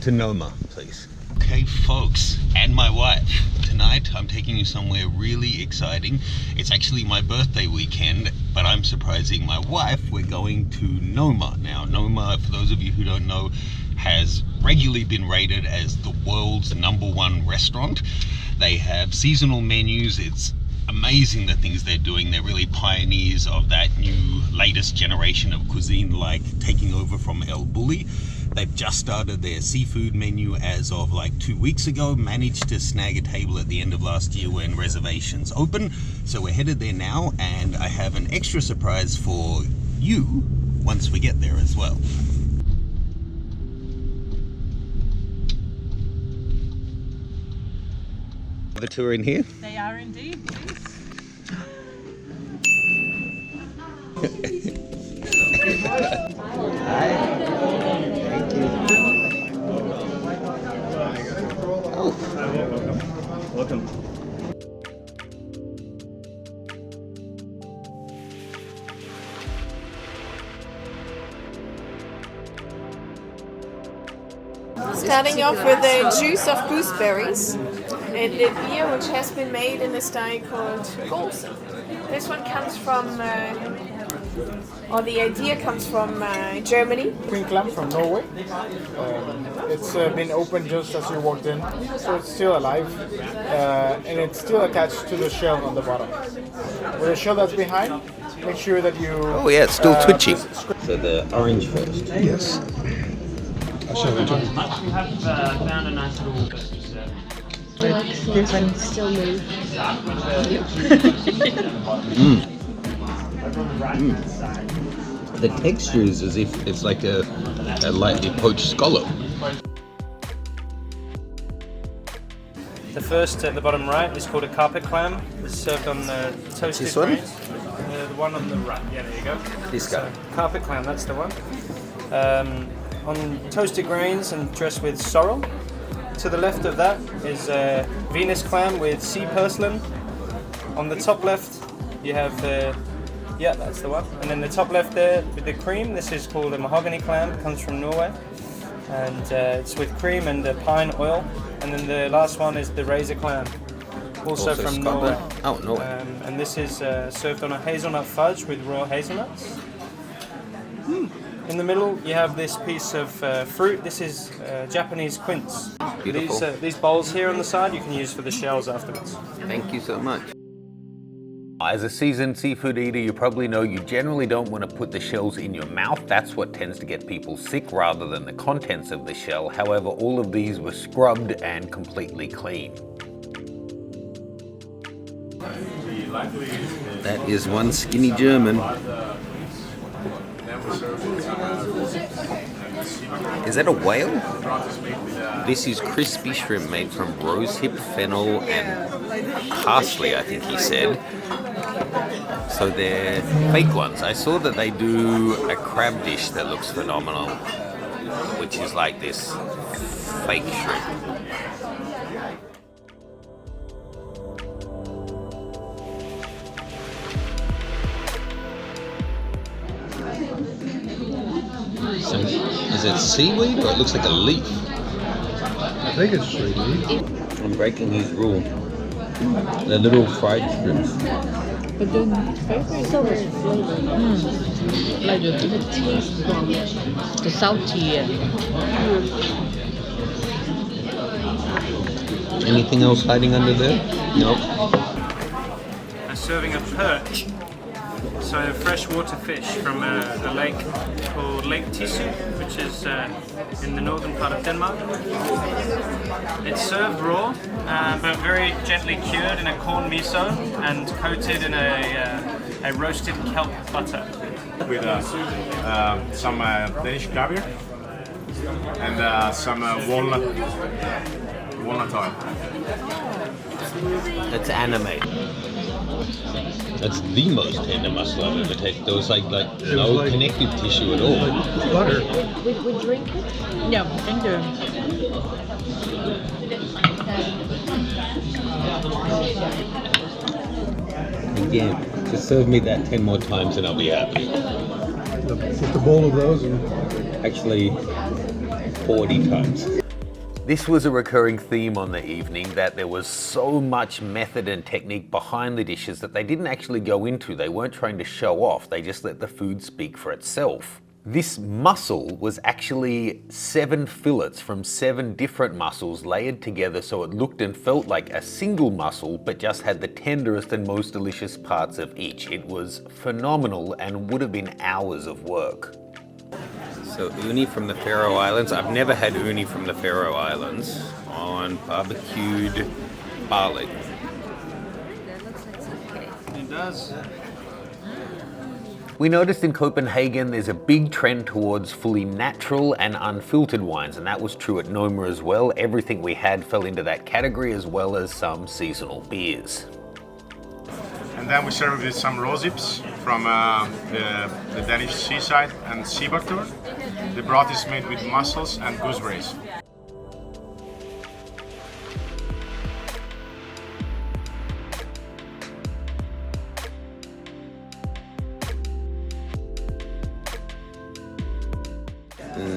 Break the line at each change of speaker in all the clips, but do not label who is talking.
to Noma, please. Okay folks, and my wife, tonight I'm taking you somewhere really exciting. It's actually my birthday weekend, but I'm surprising my wife. We're going to Noma. Now Noma, for those of you who don't know, has regularly been rated as the world's #1 restaurant. They have seasonal menus. It's amazing the things they're doing. They're really pioneers of that new latest generation of cuisine, like taking over from El Bulli. They've just started their seafood menu as of like 2 weeks ago, managed to snag a table at the end of last year when reservations open. So we're headed there now, and I have an extra surprise for you once we get there as well. The tour in here?
They are indeed, please.
Hi. Thank you. Oh.
Welcome.
Starting off with the juice of gooseberries and the beer, which has been made in a style called Golsen. This one comes from, or the idea comes from Germany.
Queen clam from Norway. It's been opened just as you walked in, so it's still alive, and it's still attached to the shell on the bottom. With the shell that's behind, make sure that you...
Oh yeah, it's still twitchy. So the orange first.
Yes. I'll show you.
We have found a nice little dessert.
This one still move.
The texture is as if it's like a lightly poached scallop.
The first at the bottom right is called a carpet clam. It's served on toasted
This one?
grains. The one on the right. Yeah, there you go.
This guy.
So, carpet clam, that's the one. On toasted grains and dressed with sorrel. To the left of that is Venus clam with sea purslane. On the top left you have yeah, that's the one. And then the top left there with the cream, this is called a mahogany clam. It comes from Norway, and it's with cream and pine oil. And then the last one is the razor clam, also from
Scotland.
Norway.
Oh, Norway.
And this is served on a hazelnut fudge with raw hazelnuts. In the middle, you have this piece of fruit. This is Japanese quince.
Beautiful.
These bowls here on the side, you can use for the shells afterwards.
Thank you so much. As a seasoned seafood eater, you probably know you generally don't want to put the shells in your mouth. That's what tends to get people sick rather than the contents of the shell. However, all of these were scrubbed and completely clean. That is one skinny German. Is that a whale? This is crispy shrimp made from rosehip, fennel, and parsley, I think he said. So they're fake ones. I saw that they do a crab dish that looks phenomenal, which is like this fake shrimp. Is it seaweed or it looks like a leaf?
I think it's seaweed.
I'm breaking his rule. They're little fried shrimps.
But the flavor is so weird flavor. Like the taste from the salty.
Anything else hiding under there? Nope.
I'm serving a perch. So a freshwater fish from a lake called Lake Tisu, which is in the northern part of Denmark. It's served raw, but very gently cured in a corn miso and coated in a roasted kelp butter.
With some Danish caviar and some walnut oil.
That's anime. That's the most tender muscle I've ever tasted. There was like no connective tissue at all.
Butter.
We drink it? Yeah, thank you.
Again, just serve me that 10 more times and I'll be happy.
Just a bowl of those and
Actually, 40 times. This was a recurring theme on the evening, that there was so much method and technique behind the dishes that they didn't actually go into. They weren't trying to show off, they just let the food speak for itself. This mussel was actually 7 fillets from 7 different mussels layered together so it looked and felt like a single mussel, but just had the tenderest and most delicious parts of each. It was phenomenal and would have been hours of work. So uni from the Faroe Islands. I've never had uni from the Faroe Islands on barbecued barley.
That looks like some cake.
It does.
We noticed in Copenhagen there's a big trend towards fully natural and unfiltered wines, and that was true at Noma as well. Everything we had fell into that category, as well as some seasonal beers.
And then we serve with some rosips from the Danish seaside and seabutter. The broth is made with mussels and gooseberries.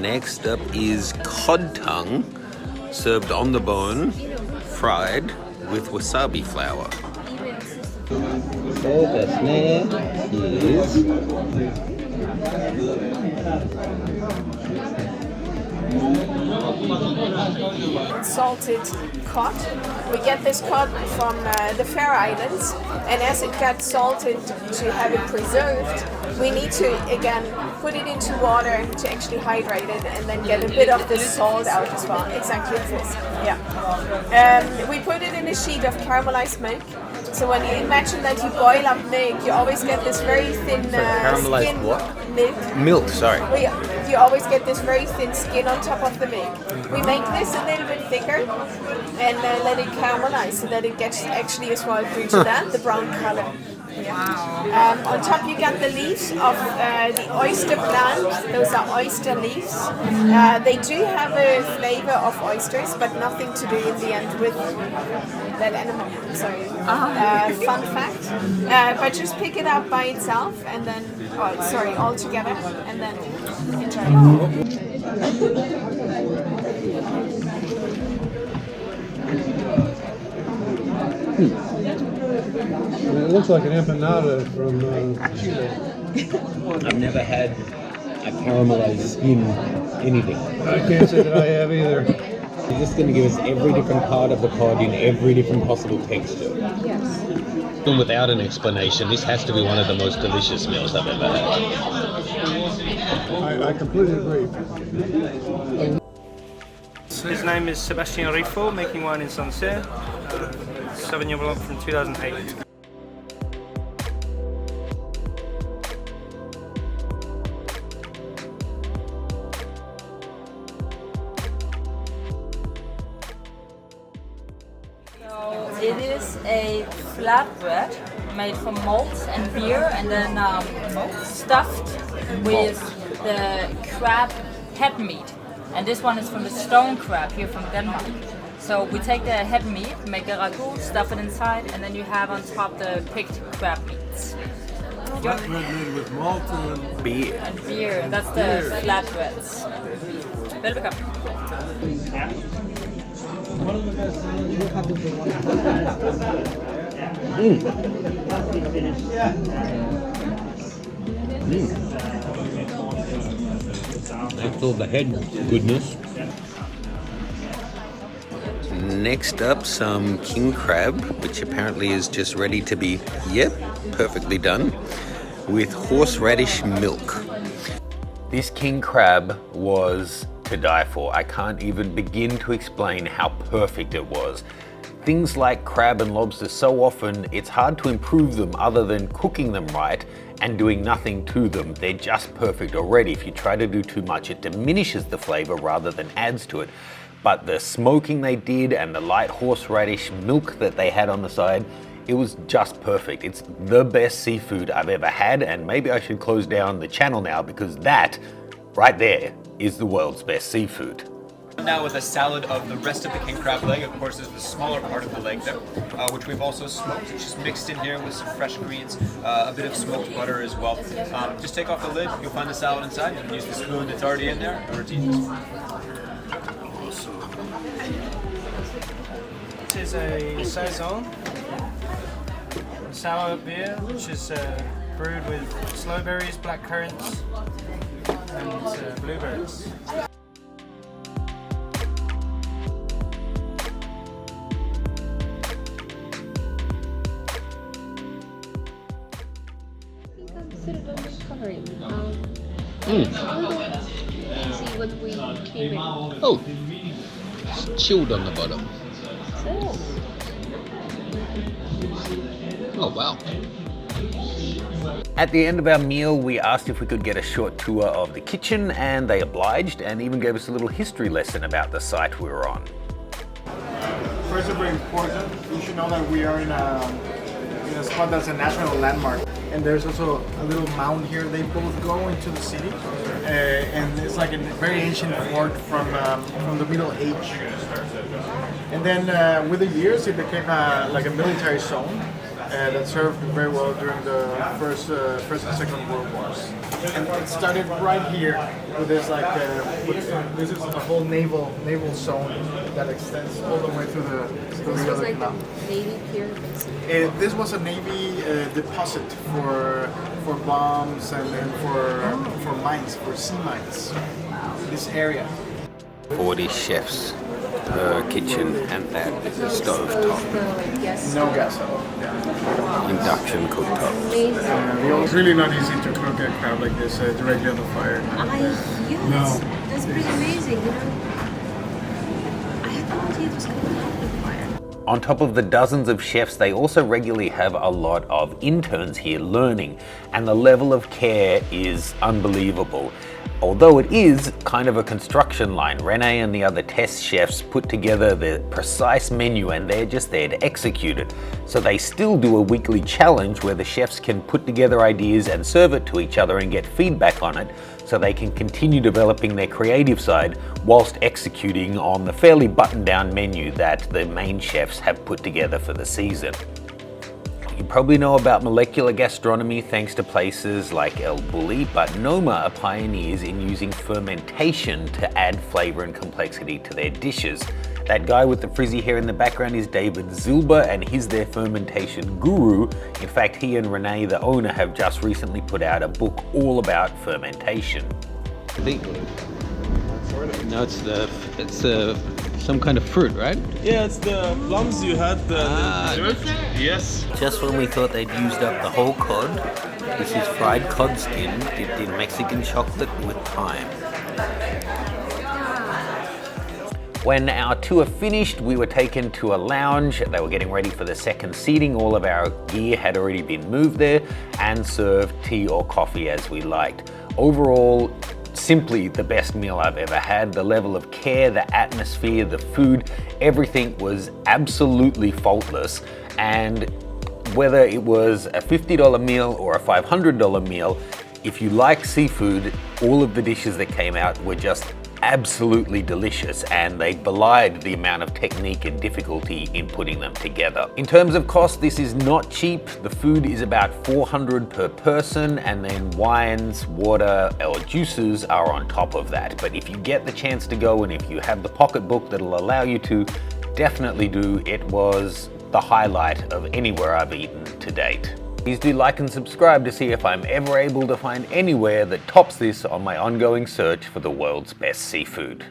Next up is cod tongue, served on the bone, fried with wasabi flour. So the snare is
salted cod. We get this cod from the Faroe Islands, and as it got salted to have it preserved, we need to again put it into water to actually hydrate it and then get a bit of the salt out as well. Exactly this. Yeah. We put it in a sheet of caramelized milk. So when you imagine that you boil up milk, you always get this very thin
caramelized
skin.
what?
Milk.
Milk, sorry.
You always get this very thin skin on top of the milk. We make this a little bit thicker and let it caramelize so that it gets actually as well through to that, the brown color. Yeah. On top you got the leaves of the oyster plant. Those are oyster leaves. They do have a flavor of oysters, but nothing to do in the end with that animal. Sorry. Fun fact. But just pick it up by itself and then, all together, and then enjoy
It looks like an empanada from Chile.
I've never had a caramelized skin anything.
I can't say that I have either.
You're just going to give us every different part of the cod in every different possible texture.
Yes.
And without an explanation, this has to be one of the most delicious meals I've ever had.
I completely agree.
His name is Sebastian Rifo, making wine in Sancerre. Sauvignon Blanc from 2008.
So it is a flatbread made from malt and beer, and then stuffed with the crab head meat. And this one is from the stone crab here from Denmark. So we take the head meat, make a ragu, stuff it inside, and then you have on top the picked crab meats.
Flatbread made with malt and
Beer.
And beer, that's the flatbreads. Velbekomme.
That's all the head goodness. Next up, some king crab, which apparently is just ready to be, perfectly done, with horseradish milk. This king crab was to die for. I can't even begin to explain how perfect it was. Things like crab and lobster, so often it's hard to improve them other than cooking them right and doing nothing to them. They're just perfect already. If you try to do too much, it diminishes the flavor rather than adds to it. But the smoking they did and the light horseradish milk that they had on the side, it was just perfect. It's the best seafood I've ever had, and maybe I should close down the channel now because that right there is the world's best seafood.
Now with a salad of the rest of the king crab leg. Of course, there's the smaller part of the leg there, which we've also smoked. It's just mixed in here with some fresh greens, a bit of smoked butter as well. Just take off the lid, you'll find the salad inside. You can use the spoon that's already in there in order to eat this.
awesome.
This is a saison, a sour beer, which is brewed with sloe berries, black currants, and blueberries.
Easy when we came in.
Oh, it's chilled on the bottom. Oh wow. At the end of our meal, we asked if we could get a short tour of the kitchen, and they obliged and even gave us a little history lesson about the site we were on.
First, it's very important. You should know that we are in a spot that's a national landmark. And there's also a little mound here. They both go into the city, and it's like a very ancient fort from the Middle Age. And then with the years, it became like a military zone that served very well during the First and Second World Wars. And it started right here with this this is a whole naval zone that extends all the way through the other canal.
Navy pier.
This was a Navy deposit for bombs and for mines, for sea mines. This area.
40 chefs per kitchen, and that is a stove top.
No gas at all.
Induction cooktop.
It's really not easy to cook a crab like this directly on the fire.
That's pretty amazing, you know. I had no idea it was going to happen on fire.
On top of the dozens of chefs, they also regularly have a lot of interns here learning, and the level of care is unbelievable. Although it is kind of a construction line, Renee and the other test chefs put together the precise menu and they're just there to execute it. So they still do a weekly challenge where the chefs can put together ideas and serve it to each other and get feedback on it, so they can continue developing their creative side whilst executing on the fairly buttoned down menu that the main chefs have put together for the season. You probably know about molecular gastronomy thanks to places like El Bulli, but Noma are pioneers in using fermentation to add flavor and complexity to their dishes. That guy with the frizzy hair in the background is David Zilber, and he's their fermentation guru. In fact, he and Renee, the owner, have just recently put out a book all about fermentation. No, it's some kind of fruit, right?
Yeah, it's the plums you had, the dessert. Yes.
Just when we thought they'd used up the whole cod, this is fried cod skin dipped in Mexican chocolate with thyme. When our tour finished, we were taken to a lounge. They were getting ready for the second seating. All of our gear had already been moved there and served tea or coffee as we liked. Overall, simply the best meal I've ever had. The level of care, the atmosphere, the food, everything was absolutely faultless. And whether it was a $50 meal or a $500 meal, if you like seafood, all of the dishes that came out were just absolutely delicious, and they belied the amount of technique and difficulty in putting them together. In terms of cost, this is not cheap. The food is about $400 per person, and then wines, water, or juices are on top of that. But if you get the chance to go, and if you have the pocketbook that'll allow you to, definitely do. It was the highlight of anywhere I've eaten to date. Please do like and subscribe to see if I'm ever able to find anywhere that tops this on my ongoing search for the world's best seafood.